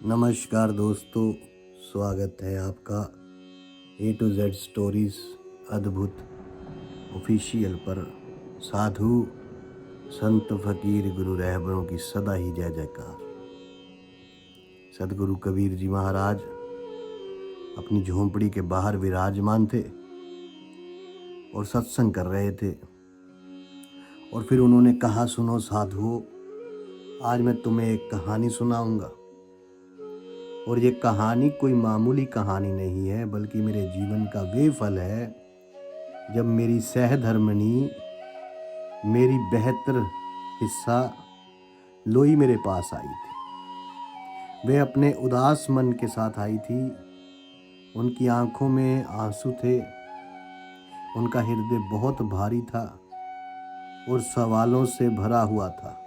नमस्कार दोस्तों, स्वागत है आपका A to Z स्टोरीज अद्भुत ऑफिशियल पर। साधु संत फकीर गुरु रहबरों की सदा ही जय जयकार। सदगुरु कबीर जी महाराज अपनी झोंपड़ी के बाहर विराजमान थे और सत्संग कर रहे थे। और फिर उन्होंने कहा, सुनो साधुओं, आज मैं तुम्हें एक कहानी सुनाऊंगा। और ये कहानी कोई मामूली कहानी नहीं है, बल्कि मेरे जीवन का वे फल है जब मेरी सहधर्मिणी, मेरी बेहतर हिस्सा लोई मेरे पास आई थी। वे अपने उदास मन के साथ आई थी। उनकी आंखों में आंसू थे। उनका हृदय बहुत भारी था और सवालों से भरा हुआ था।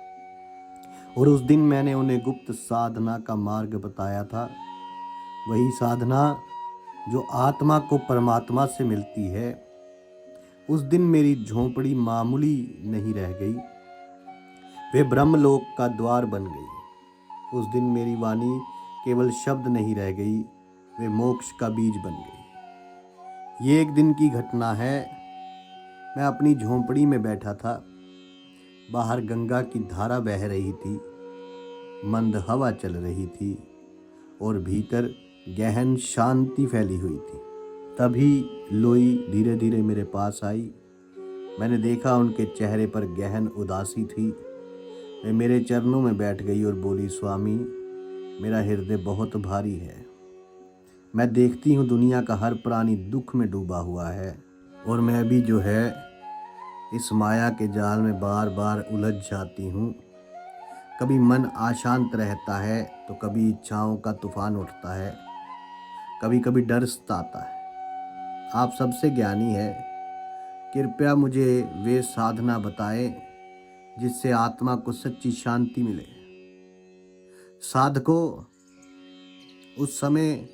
और उस दिन मैंने उन्हें गुप्त साधना का मार्ग बताया था। वही साधना जो आत्मा को परमात्मा से मिलती है। उस दिन मेरी झोंपड़ी मामूली नहीं रह गई, वे ब्रह्मलोक का द्वार बन गई। उस दिन मेरी वाणी केवल शब्द नहीं रह गई, वे मोक्ष का बीज बन गई। ये एक दिन की घटना है। मैं अपनी झोंपड़ी में बैठा था। बाहर गंगा की धारा बह रही थी, मंद हवा चल रही थी और भीतर गहन शांति फैली हुई थी। तभी लोई धीरे धीरे मेरे पास आई। मैंने देखा उनके चेहरे पर गहन उदासी थी। वे मेरे चरणों में बैठ गई और बोली, स्वामी, मेरा हृदय बहुत भारी है। मैं देखती हूँ दुनिया का हर प्राणी दुख में डूबा हुआ है और मैं भी जो है इस माया के जाल में बार बार उलझ जाती हूँ। कभी मन अशांत रहता है तो कभी इच्छाओं का तूफान उठता है, कभी कभी डर सताता है। आप सबसे ज्ञानी है, कृपया मुझे वे साधना बताएं जिससे आत्मा को सच्ची शांति मिले। साधको, उस समय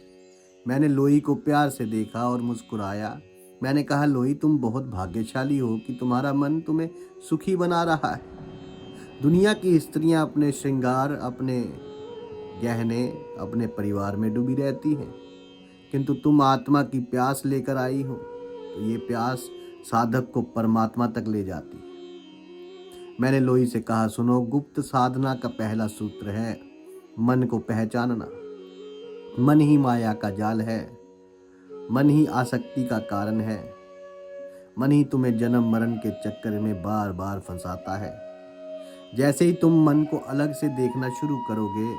मैंने लोई को प्यार से देखा और मुस्कुराया। मैंने कहा, लोई, तुम बहुत भाग्यशाली हो कि तुम्हारा मन तुम्हें सुखी बना रहा है। दुनिया की स्त्रियां अपने श्रृंगार, अपने गहने, अपने परिवार में डूबी रहती हैं, किंतु तुम आत्मा की प्यास लेकर आई हो, तो ये प्यास साधक को परमात्मा तक ले जाती है। मैंने लोई से कहा, सुनो, गुप्त साधना का पहला सूत्र है मन को पहचानना। मन ही माया का जाल है, मन ही आसक्ति का कारण है, मन ही तुम्हें जन्म मरण के चक्कर में बार बार फंसाता है। जैसे ही तुम मन को अलग से देखना शुरू करोगे,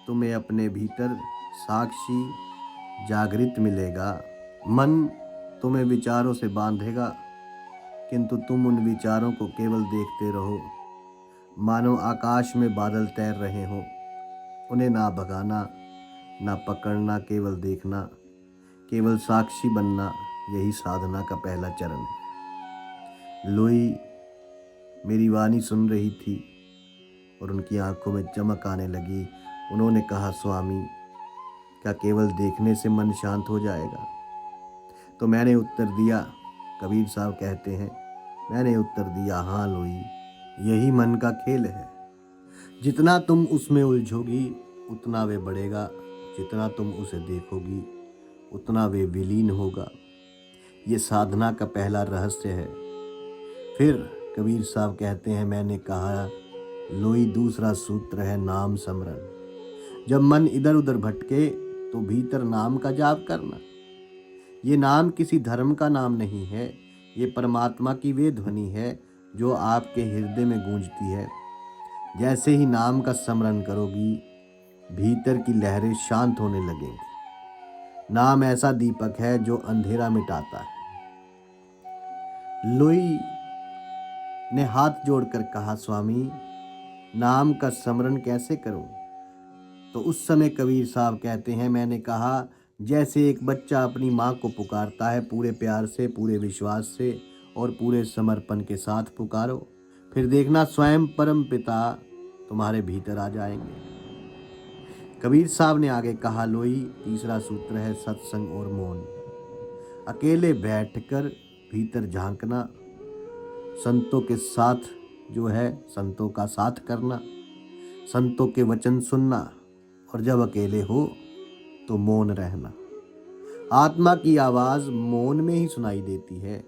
तुम्हें अपने भीतर साक्षी जागृत मिलेगा। मन तुम्हें विचारों से बांधेगा, किंतु तुम उन विचारों को केवल देखते रहो, मानो आकाश में बादल तैर रहे हो। उन्हें ना भगाना, ना पकड़ना, केवल देखना, केवल साक्षी बनना, यही साधना का पहला चरण है। लोई मेरी वाणी सुन रही थी और उनकी आंखों में चमक आने लगी। उन्होंने कहा, स्वामी, क्या केवल देखने से मन शांत हो जाएगा? तो मैंने उत्तर दिया, कबीर साहब कहते हैं, मैंने उत्तर दिया, हाँ लोई, यही मन का खेल है। जितना तुम उसमें उलझोगी उतना वे बढ़ेगा, जितना तुम उसे देखोगी उतना वे विलीन होगा। ये साधना का पहला रहस्य है। फिर कबीर साहब कहते हैं, मैंने कहा, लोई, दूसरा सूत्र है नाम स्मरण। जब मन इधर उधर भटके तो भीतर नाम का जाप करना। ये नाम किसी धर्म का नाम नहीं है, ये परमात्मा की वे ध्वनि है जो आपके हृदय में गूंजती है। जैसे ही नाम का स्मरण करोगी, भीतर की लहरें शांत होने लगेंगी। नाम ऐसा दीपक है जो अंधेरा मिटाता है। लोई ने हाथ जोड़कर कहा, स्वामी, नाम का स्मरण कैसे करूं? तो उस समय कबीर साहब कहते हैं, मैंने कहा, जैसे एक बच्चा अपनी माँ को पुकारता है, पूरे प्यार से, पूरे विश्वास से और पूरे समर्पण के साथ पुकारो, फिर देखना स्वयं परम पिता तुम्हारे भीतर आ जाएंगे। कबीर साहब ने आगे कहा, लोई, तीसरा सूत्र है सत्संग और मौन। अकेले बैठकर भीतर झांकना, संतों के साथ जो है संतों का साथ करना, संतों के वचन सुनना और जब अकेले हो तो मौन रहना। आत्मा की आवाज मौन में ही सुनाई देती है।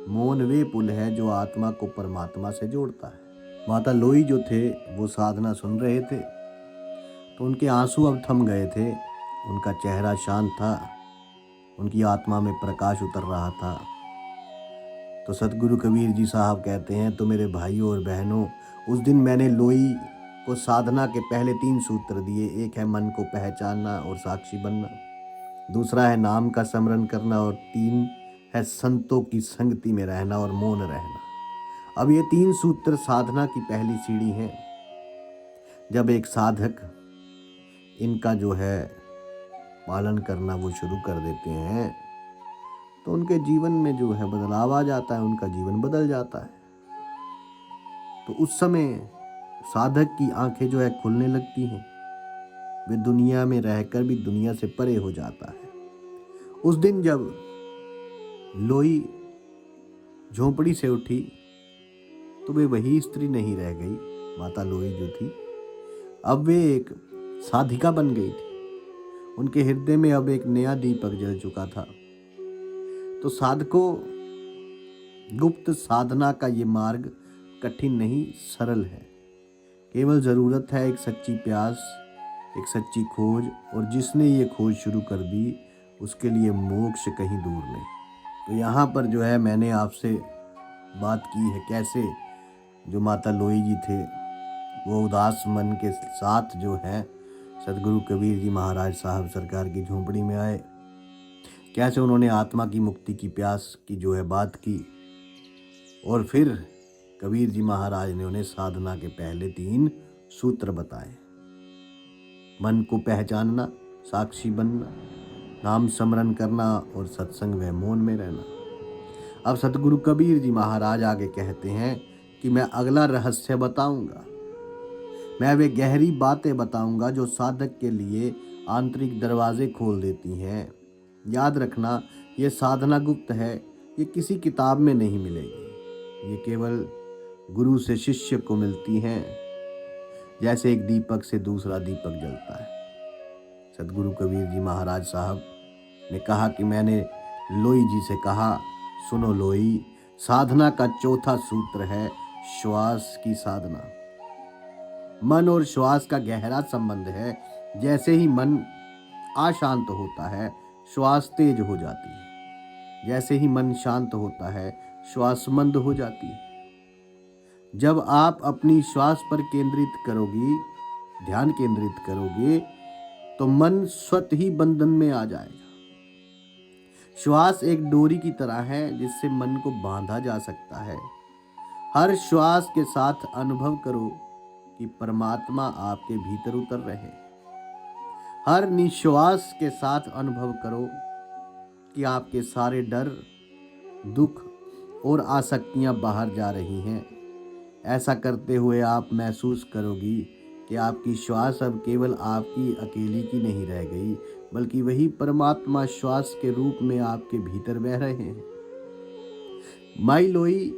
मौन वे पुल है जो आत्मा को परमात्मा से जोड़ता है। माता लोई जो थे वो साधना सुन रहे थे, तो उनके आंसू अब थम गए थे। उनका चेहरा शांत था, उनकी आत्मा में प्रकाश उतर रहा था। तो सतगुरु कबीर जी साहब कहते हैं, तो मेरे भाइयों और बहनों, उस दिन मैंने लोई को साधना के पहले 3 सूत्र दिए। एक है मन को पहचानना और साक्षी बनना, दूसरा है नाम का स्मरण करना, और 3 है संतों की संगति में रहना और मौन रहना। अब ये 3 सूत्र साधना की पहली सीढ़ी हैं। जब एक साधक इनका जो है पालन करना वो शुरू कर देते हैं, तो उनके जीवन में जो है बदलाव आ जाता है, उनका जीवन बदल जाता है। तो उस समय साधक की आंखें जो है खुलने लगती हैं। वे दुनिया में रहकर भी दुनिया से परे हो जाता है। उस दिन जब लोई झोंपड़ी से उठी, तो वे वही स्त्री नहीं रह गई। माता लोई जो थी, अब वे एक साधिका बन गई थी। उनके हृदय में अब एक नया दीपक जल चुका था। तो साधकों, गुप्त साधना का ये मार्ग कठिन नहीं, सरल है। केवल जरूरत है एक सच्ची प्यास, एक सच्ची खोज, और जिसने ये खोज शुरू कर दी उसके लिए मोक्ष कहीं दूर नहीं। तो यहाँ पर जो है मैंने आपसे बात की है कैसे जो माता लोई जी थे वो उदास मन के साथ जो है सतगुरु कबीर जी महाराज साहब सरकार की झोंपड़ी में आए। कैसे उन्होंने आत्मा की मुक्ति की प्यास की जो है बात की, और फिर कबीर जी महाराज ने उन्हें साधना के पहले 3 सूत्र बताए। मन को पहचानना, साक्षी बनना, नाम स्मरण करना और सत्संग व मौन में रहना। अब सतगुरु कबीर जी महाराज आगे कहते हैं कि मैं अगला रहस्य बताऊंगा। मैं वे गहरी बातें बताऊंगा जो साधक के लिए आंतरिक दरवाजे खोल देती हैं। याद रखना, ये साधना गुप्त है, ये किसी किताब में नहीं मिलेगी। ये केवल गुरु से शिष्य को मिलती हैं, जैसे एक दीपक से दूसरा दीपक जलता है। सतगुरु कबीर जी महाराज साहब ने कहा कि मैंने लोई जी से कहा, सुनो लोई, साधना का चौथा सूत्र है श्वास की साधना। मन और श्वास का गहरा संबंध है। जैसे ही मन अशांत होता है, श्वास तेज हो जाती है। जैसे ही मन शांत होता है, श्वास मंद हो जाती है। जब आप अपनी श्वास पर केंद्रित करोगी, ध्यान केंद्रित करोगे, तो मन स्वतः ही बंधन में आ जाएगा। श्वास एक डोरी की तरह है जिससे मन को बांधा जा सकता है। हर श्वास के साथ अनुभव करो कि परमात्मा आपके भीतर उतर रहे। हर निश्वास के साथ अनुभव करो कि आपके सारे डर, दुख और आसक्तियां बाहर जा रही हैं। ऐसा करते हुए आप महसूस करोगी कि आपकी श्वास अब केवल आपकी अकेली की नहीं रह गई, बल्कि वही परमात्मा श्वास के रूप में आपके भीतर बह रहे हैं। माई लोई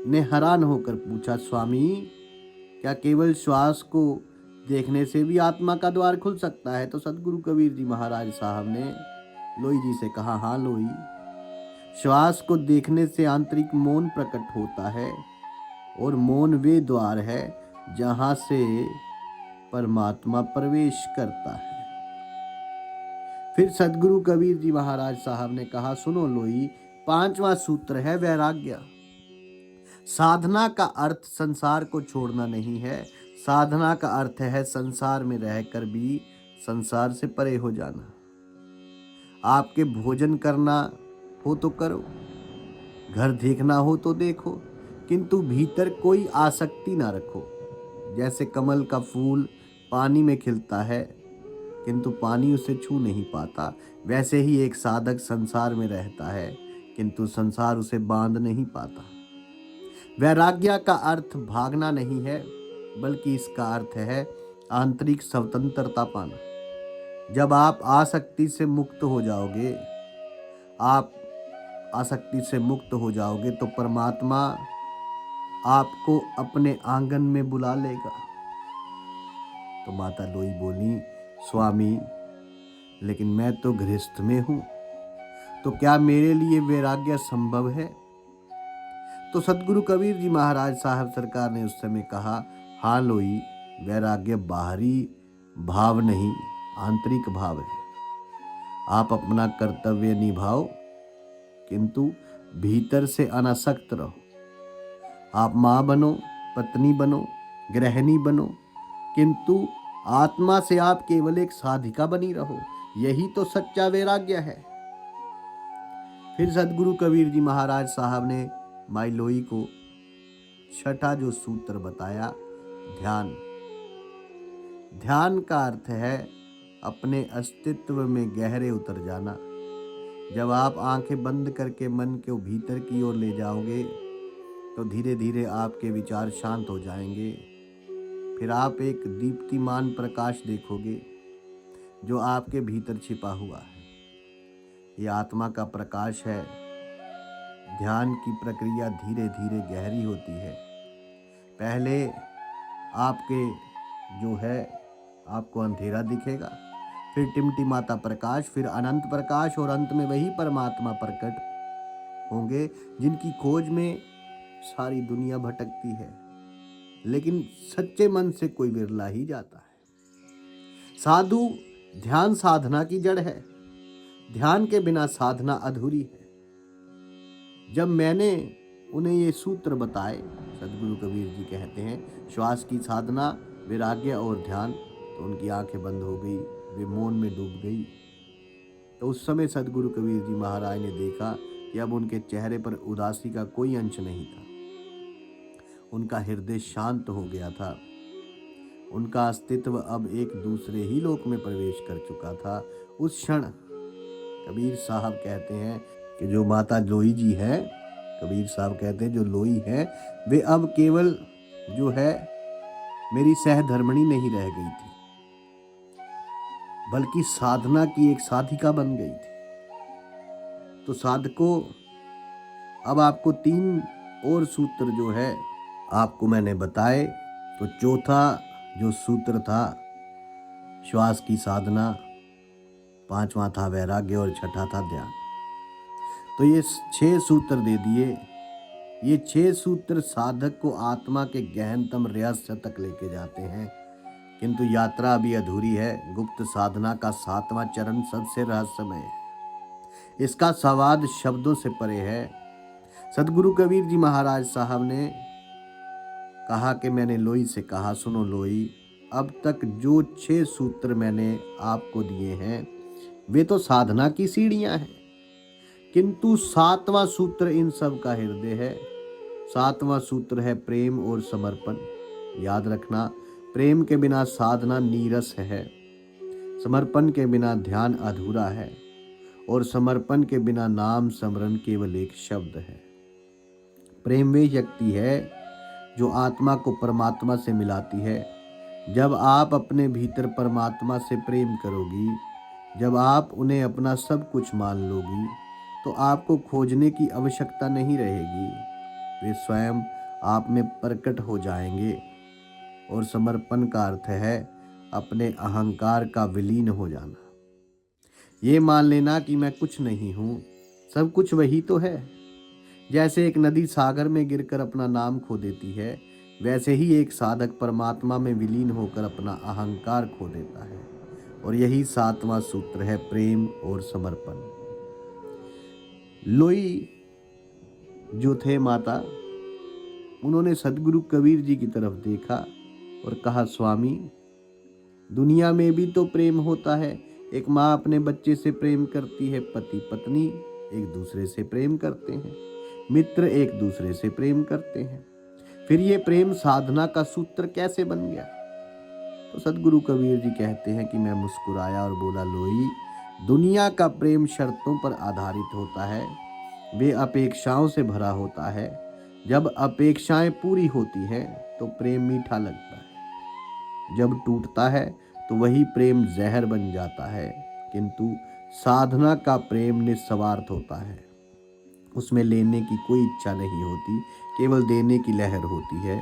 ने हैरान होकर पूछा, स्वामी, क्या केवल श्वास को देखने से भी आत्मा का द्वार खुल सकता है? तो सतगुरु कबीर जी महाराज साहब ने लोई जी से कहा, हाँ लोई, श्वास को देखने से आंतरिक मौन प्रकट होता है, और मौन वे द्वार है जहां से परमात्मा प्रवेश करता है। फिर सतगुरु कबीर जी महाराज साहब ने कहा, सुनो लोई, 5वां सूत्र है वैराग्य। साधना का अर्थ संसार को छोड़ना नहीं है। साधना का अर्थ है संसार में रहकर भी संसार से परे हो जाना। आपके भोजन करना हो तो करो, घर देखना हो तो देखो, किंतु भीतर कोई आसक्ति ना रखो। जैसे कमल का फूल पानी में खिलता है किंतु पानी उसे छू नहीं पाता, वैसे ही एक साधक संसार में रहता है किंतु संसार उसे बांध नहीं पाता। वैराग्य का अर्थ भागना नहीं है, बल्कि इसका अर्थ है आंतरिक स्वतंत्रता पाना। जब आप आसक्ति से मुक्त हो जाओगे तो परमात्मा आपको अपने आंगन में बुला लेगा। तो माता लोई बोली, स्वामी, लेकिन मैं तो गृहस्थ में हूं, तो क्या मेरे लिए वैराग्य संभव है? तो सदगुरु कबीर जी महाराज साहब सरकार ने उस समय कहा, हाँ लोई, वैराग्य बाहरी भाव नहीं, आंतरिक भाव है। आप अपना कर्तव्य निभाओ, किंतु भीतर से अनासक्त रहो। आप माँ बनो, पत्नी बनो, गृहिणी बनो, किंतु आत्मा से आप केवल एक साधिका बनी रहो। यही तो सच्चा वैराग्य है। फिर सदगुरु कबीर जी महाराज साहब ने माई लोई को छठा जो सूत्र बताया, ध्यान। ध्यान का अर्थ है अपने अस्तित्व में गहरे उतर जाना। जब आप आंखें बंद करके मन को भीतर की ओर ले जाओगे तो धीरे धीरे आपके विचार शांत हो जाएंगे। फिर आप एक दीप्तिमान प्रकाश देखोगे जो आपके भीतर छिपा हुआ है। ये आत्मा का प्रकाश है। ध्यान की प्रक्रिया धीरे धीरे गहरी होती है। पहले आपके जो है आपको अंधेरा दिखेगा, फिर टिमटिमाता प्रकाश, फिर अनंत प्रकाश, और अंत में वही परमात्मा प्रकट होंगे जिनकी खोज में सारी दुनिया भटकती है, लेकिन सच्चे मन से कोई विरला ही जाता है। साधु ध्यान साधना की जड़ है। ध्यान के बिना साधना अधूरी है। जब मैंने उन्हें ये सूत्र बताए, सदगुरु कबीर जी कहते हैं, श्वास की साधना, वैराग्य और ध्यान, तो उनकी आंखें बंद हो गई, वे मौन में डूब गई। तो उस समय सदगुरु कबीर जी महाराज ने देखा कि अब उनके चेहरे पर उदासी का कोई अंश नहीं था। उनका हृदय शांत हो गया था। उनका अस्तित्व अब एक दूसरे ही लोक में प्रवेश कर चुका था। उस क्षण कबीर साहब कहते हैं कि जो माता लोई जी है, कबीर साहब कहते हैं जो लोई है, वे अब केवल जो है मेरी सहधर्मिणी नहीं रह गई थी, बल्कि साधना की एक साधिका बन गई थी। तो साधकों, अब आपको 3 और सूत्र जो है आपको मैंने बताए। तो चौथा जो सूत्र था श्वास की साधना, 5वां था वैराग्य और छठा था ध्यान। तो ये 6 सूत्र दे दिए। ये 6 सूत्र साधक को आत्मा के गहनतम रहस्य तक लेके जाते हैं, किंतु यात्रा अभी अधूरी है। गुप्त साधना का 7वां चरण सबसे रहस्यमय है। इसका संवाद शब्दों से परे है। सदगुरु कबीर जी महाराज साहब ने कहा कि मैंने लोई से कहा, सुनो लोई, अब तक जो 6 सूत्र मैंने आपको दिए हैं वे तो साधना की सीढ़ियां हैं, किंतु 7वां सूत्र इन सब का हृदय है। 7वां सूत्र है प्रेम और समर्पण। याद रखना, प्रेम के बिना साधना नीरस है, समर्पण के बिना ध्यान अधूरा है, और समर्पण के बिना नाम स्मरण केवल एक शब्द है। प्रेम वे शक्ति है जो आत्मा को परमात्मा से मिलाती है। जब आप अपने भीतर परमात्मा से प्रेम करोगी, जब आप उन्हें अपना सब कुछ मान लोगी, तो आपको खोजने की आवश्यकता नहीं रहेगी। वे स्वयं आप में प्रकट हो जाएंगे। और समर्पण का अर्थ है अपने अहंकार का विलीन हो जाना। ये मान लेना कि मैं कुछ नहीं हूँ, सब कुछ वही तो है। जैसे एक नदी सागर में गिरकर अपना नाम खो देती है, वैसे ही एक साधक परमात्मा में विलीन होकर अपना अहंकार खो देता है। और यही 7वां सूत्र है, प्रेम और समर्पण। लोई जो थे माता, उन्होंने सदगुरु कबीर जी की तरफ देखा और कहा, स्वामी, दुनिया में भी तो प्रेम होता है। एक माँ अपने बच्चे से प्रेम करती है, पति पत्नी एक दूसरे से प्रेम करते हैं, मित्र एक दूसरे से प्रेम करते हैं। फिर ये प्रेम साधना का सूत्र कैसे बन गया? तो सदगुरु कबीर जी कहते हैं कि मैं मुस्कुराया और बोला, लोई, दुनिया का प्रेम शर्तों पर आधारित होता है, वे अपेक्षाओं से भरा होता है। जब अपेक्षाएं पूरी होती हैं तो प्रेम मीठा लगता है, जब टूटता है तो वही प्रेम जहर बन जाता है। किंतु साधना का प्रेम निस्वार्थ होता है, उसमें लेने की कोई इच्छा नहीं होती, केवल देने की लहर होती है।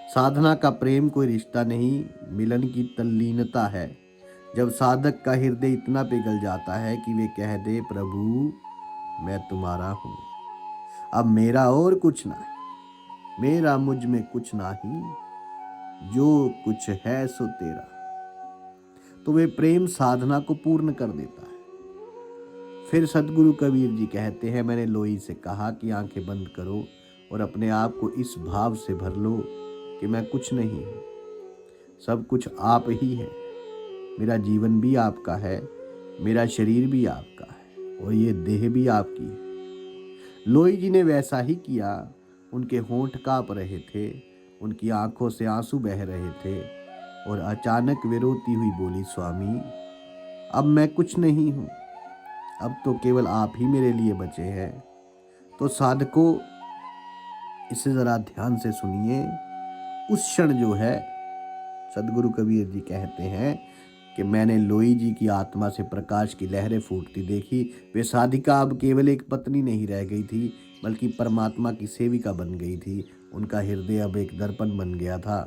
साधना का प्रेम कोई रिश्ता नहीं, मिलन की तल्लीनता है। जब साधक का हृदय इतना पिघल जाता है कि वे कह दे, प्रभु मैं तुम्हारा हूँ, अब मेरा और कुछ नहीं, मेरा मुझ में कुछ नहीं, जो कुछ है सो तेरा, तो वे प्रेम साधना को पूर्ण कर देता है। फिर सदगुरु कबीर जी कहते हैं, मैंने लोई से कहा कि आंखें बंद करो और अपने आप को इस भाव से भर लो कि मैं कुछ नहीं हूँ, सब कुछ आप ही है, मेरा जीवन भी आपका है, मेरा शरीर भी आपका है और ये देह भी आपकी है। लोई जी ने वैसा ही किया। उनके होंठ कांप रहे थे, उनकी आंखों से आंसू बह रहे थे और अचानक वे रोती हुई बोली, स्वामी अब मैं कुछ नहीं हूँ, अब तो केवल आप ही मेरे लिए बचे हैं। तो साधकों, इसे जरा ध्यान से सुनिए। उस क्षण जो है, सदगुरु कबीर जी कहते हैं कि मैंने लोई जी की आत्मा से प्रकाश की लहरें फूटती देखी। वे साधिका अब केवल एक पत्नी नहीं रह गई थी, बल्कि परमात्मा की सेविका बन गई थी। उनका हृदय अब एक दर्पण बन गया था,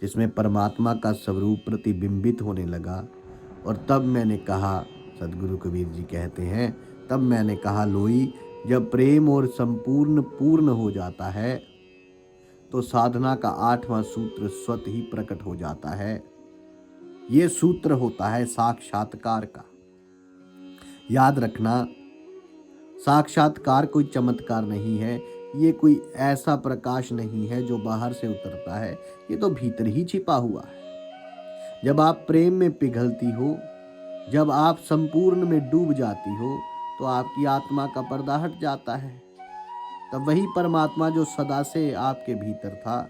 जिसमें परमात्मा का स्वरूप प्रतिबिंबित होने लगा। और तब मैंने कहा, सदगुरु कबीर जी कहते हैं, तब मैंने कहा, लोई, जब प्रेम और संपूर्ण पूर्ण हो जाता है तो साधना का 8वां सूत्र स्वत ही प्रकट हो जाता है। ये सूत्र होता है साक्षात्कार का। याद रखना, साक्षात्कार कोई चमत्कार नहीं है, ये कोई ऐसा प्रकाश नहीं है जो बाहर से उतरता है, ये तो भीतर ही छिपा हुआ है। जब आप प्रेम में पिघलती हो, जब आप संपूर्ण में डूब जाती हो, तो आपकी आत्मा का पर्दा हट जाता है। तब वही परमात्मा जो सदा से आपके भीतर था,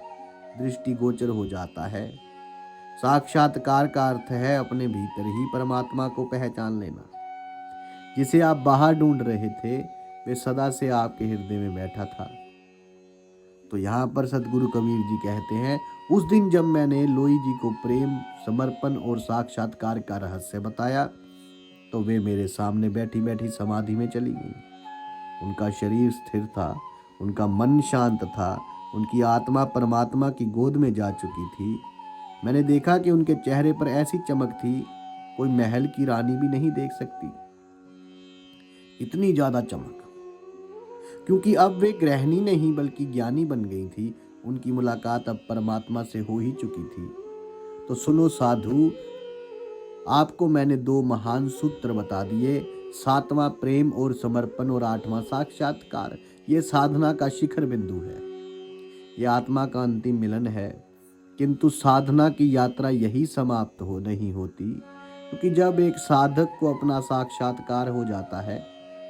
दृष्टिगोचर हो जाता है। साक्षात्कार का अर्थ है अपने भीतर ही परमात्मा को पहचान लेना। जिसे आप बाहर ढूंढ रहे थे, वे सदा से आपके हृदय में बैठा था। तो यहाँ पर सदगुरु कबीर जी कहते हैं, उस दिन जब मैंने लोई जी को प्रेम, समर्पण और साक्षात्कार का रहस्य बताया, तो वे मेरे सामने बैठी बैठी समाधि में चली गई। उनका शरीर स्थिर था, उनका मन शांत था, उनकी आत्मा परमात्मा की गोद में जा चुकी थी। मैंने देखा कि उनके चेहरे पर ऐसी चमक थी, कोई महल की रानी भी नहीं देख सकती, इतनी ज्यादा चमक। क्योंकि अब वे गृहिणी नहीं बल्कि ज्ञानी बन गई थी। उनकी मुलाकात अब परमात्मा से हो ही चुकी थी। तो सुनो साधु, आपको मैंने 2 महान सूत्र बता दिए। 7वां प्रेम और समर्पण और 8वां साक्षात्कार। ये साधना का शिखर बिंदु है, ये आत्मा का अंतिम मिलन है। किंतु साधना की यात्रा यही समाप्त हो नहीं होती, क्योंकि जब एक साधक को अपना साक्षात्कार हो जाता है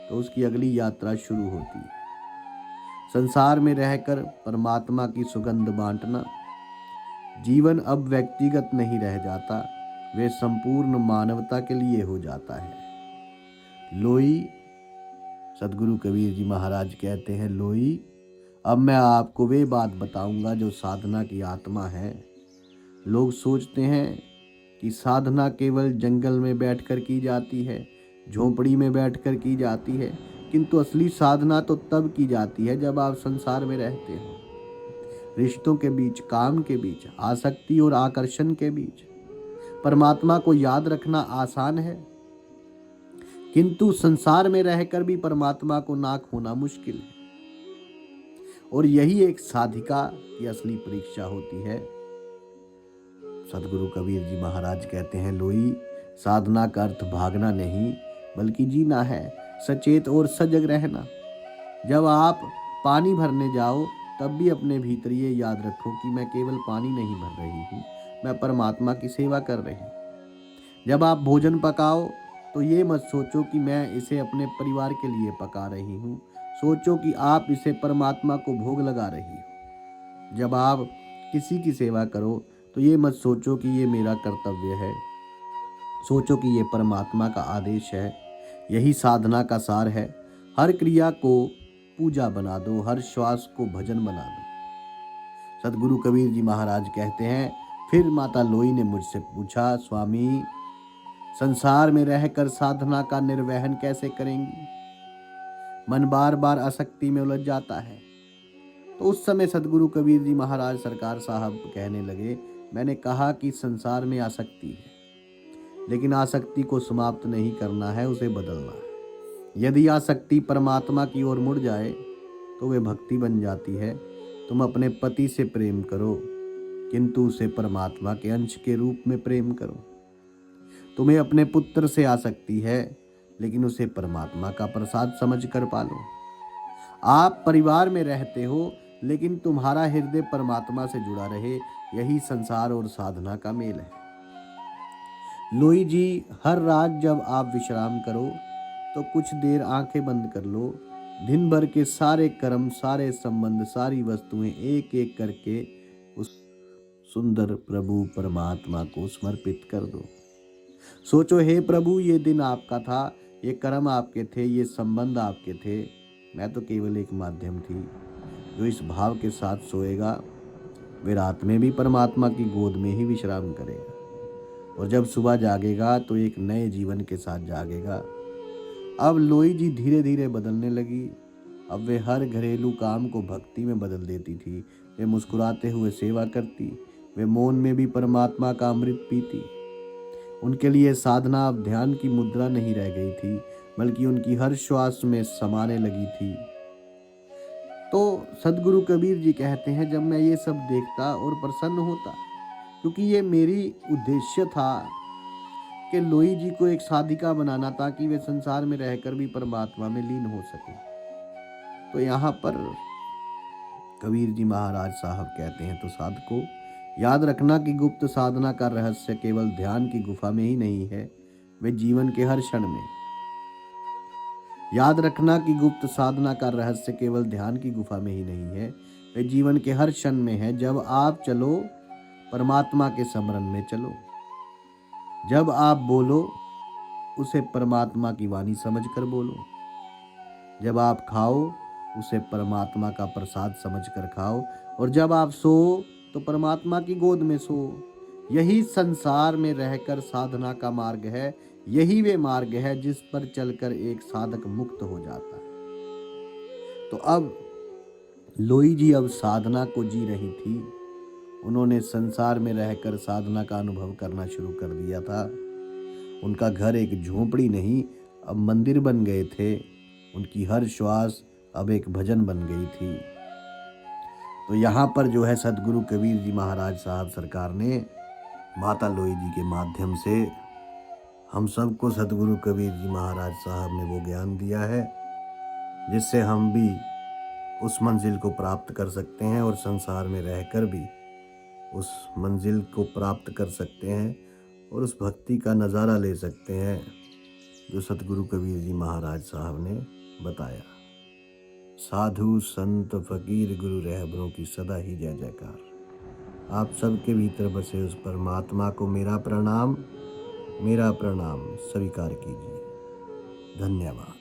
तो उसकी अगली यात्रा शुरू होती है। संसार में रहकर परमात्मा की सुगंध बांटना। जीवन अब व्यक्तिगत नहीं रह जाता, वे संपूर्ण मानवता के लिए हो जाता है। लोई, सदगुरु कबीर जी महाराज कहते हैं, लोई, अब मैं आपको वे बात बताऊंगा जो साधना की आत्मा है। लोग सोचते हैं कि साधना केवल जंगल में बैठकर की जाती है, झोपड़ी में बैठकर की जाती है, किंतु असली साधना तो तब की जाती है जब आप संसार में रहते हो। रिश्तों के बीच, काम के बीच, आसक्ति और आकर्षण के बीच। परमात्मा को याद रखना आसान है, किंतु संसार में रहकर भी परमात्मा को ना खोना मुश्किल है। और यही एक साधिका की असली परीक्षा होती है। सदगुरु कबीर जी महाराज कहते हैं, लोई, साधना का अर्थ भागना नहीं बल्कि जीना है, सचेत और सजग रहना। जब आप पानी भरने जाओ तब भी अपने भीतर ये याद रखो कि मैं केवल पानी नहीं भर रही हूँ, मैं परमात्मा की सेवा कर रही हूँ। जब आप भोजन पकाओ तो ये मत सोचो कि मैं इसे अपने परिवार के लिए पका रही हूँ, सोचो कि आप इसे परमात्मा को भोग लगा रही हो। जब आप किसी की सेवा करो तो ये मत सोचो कि ये मेरा कर्तव्य है, सोचो कि ये परमात्मा का आदेश है। यही साधना का सार है। हर क्रिया को पूजा बना दो, हर श्वास को भजन बना दो। सदगुरु कबीर जी महाराज कहते हैं, फिर माता लोई ने मुझसे पूछा, स्वामी, संसार में रहकर साधना का निर्वहन कैसे करेंगी? मन बार बार आसक्ति में उलझ जाता है। तो उस समय सदगुरु कबीर जी महाराज सरकार साहब कहने लगे, मैंने कहा कि संसार में आसक्ति है, लेकिन आसक्ति को समाप्त नहीं करना है, उसे बदलना है। यदि आसक्ति परमात्मा की ओर मुड़ जाए तो वे भक्ति बन जाती है। तुम अपने पति से प्रेम करो, किंतु उसे परमात्मा के अंश के रूप में प्रेम करो। तुम्हें अपने पुत्र से आसक्ति है, लेकिन उसे परमात्मा का प्रसाद समझ कर पालो। आप परिवार में रहते हो, लेकिन तुम्हारा हृदय परमात्मा से जुड़ा रहे, यही संसार और साधना का मेल है। लोई जी, हर रात जब आप विश्राम करो तो कुछ देर आंखें बंद कर लो। दिन भर के सारे कर्म, सारे संबंध, सारी वस्तुएं एक एक करके उस सुंदर प्रभु परमात्मा को समर्पित कर दो। सोचो, हे प्रभु, ये दिन आपका था, ये कर्म आपके थे, ये संबंध आपके थे, मैं तो केवल एक माध्यम थी। जो इस भाव के साथ सोएगा वे रात में भी परमात्मा की गोद में ही विश्राम करेगा, और जब सुबह जागेगा तो एक नए जीवन के साथ जागेगा। अब लोई जी धीरे धीरे बदलने लगी। अब वे हर घरेलू काम को भक्ति में बदल देती थी। वे मुस्कुराते हुए सेवा करती, वे मौन में भी परमात्मा का अमृत पीती। उनके लिए साधना अब ध्यान की मुद्रा नहीं रह गई थी, बल्कि उनकी हर श्वास में समाने लगी थी। तो सदगुरु कबीर जी कहते हैं, जब मैं ये सब देखता और प्रसन्न होता, क्योंकि ये मेरी उद्देश्य था कि लोई जी को एक साधिका बनाना, ताकि वे संसार में रहकर भी परमात्मा में लीन हो सके। तो यहाँ पर कबीर जी महाराज साहब कहते हैं, तो साधको, याद रखना कि गुप्त साधना का रहस्य केवल ध्यान की गुफा में ही नहीं है, वे जीवन के हर क्षण में। याद रखना कि गुप्त साधना का रहस्य केवल ध्यान की गुफा में ही नहीं है, वे जीवन के हर क्षण में है। जब आप चलो, परमात्मा के स्मरण में चलो। जब आप बोलो, उसे परमात्मा की वाणी समझकर बोलो। जब आप खाओ, उसे परमात्मा का प्रसाद समझकर खाओ। और जब आप सो, तो परमात्मा की गोद में सो। यही संसार में रहकर साधना का मार्ग है। यही वे मार्ग है जिस पर चलकर एक साधक मुक्त हो जाता है। तो अब लोई जी अब साधना को जी रही थी। उन्होंने संसार में रहकर साधना का अनुभव करना शुरू कर दिया था। उनका घर एक झोपड़ी नहीं, अब मंदिर बन गए थे। उनकी हर श्वास अब एक भजन बन गई थी। तो यहाँ पर जो है सदगुरु कबीर जी महाराज साहब सरकार ने माता लोई जी के माध्यम से हम सबको सदगुरु कबीर जी महाराज साहब ने वो ज्ञान दिया है, जिससे हम भी उस मंजिल को प्राप्त कर सकते हैं और संसार में रहकर भी उस मंजिल को प्राप्त कर सकते हैं और उस भक्ति का नज़ारा ले सकते हैं जो सतगुरु कबीर जी महाराज साहब ने बताया। साधु संत फकीर गुरु रहबरों की सदा ही जय जयकार। आप सबके भीतर बसे उस परमात्मा को मेरा प्रणाम स्वीकार कीजिए। धन्यवाद।